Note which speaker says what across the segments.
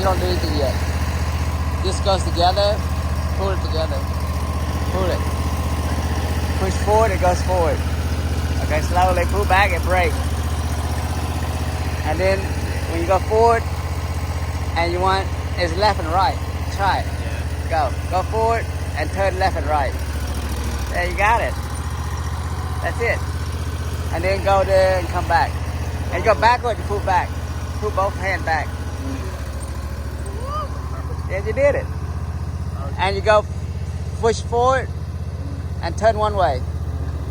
Speaker 1: You don't do anything yet. This goes together. Pull it together. Pull it. Push forward, it goes forward. Okay, slowly pull back and brake. And then when you go forward and you want, it's left and right. Try it.
Speaker 2: Yeah.
Speaker 1: Go forward and turn left and right. There, you got it. That's it. And then go there and come back. And you go backward, you pull back. Pull both hands back. Yeah, you did it. And you go push forward and turn one way.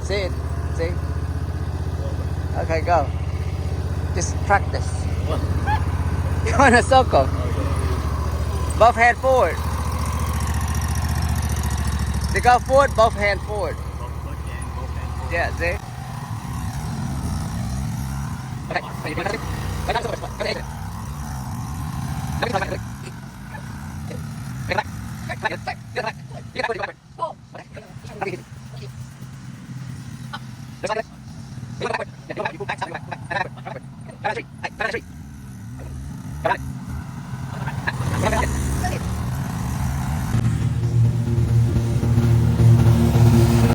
Speaker 1: See it? See? Okay, go. Just practice. Go in a circle. Both hands forward. To go forward, both hands forward. Yeah, see? Okay.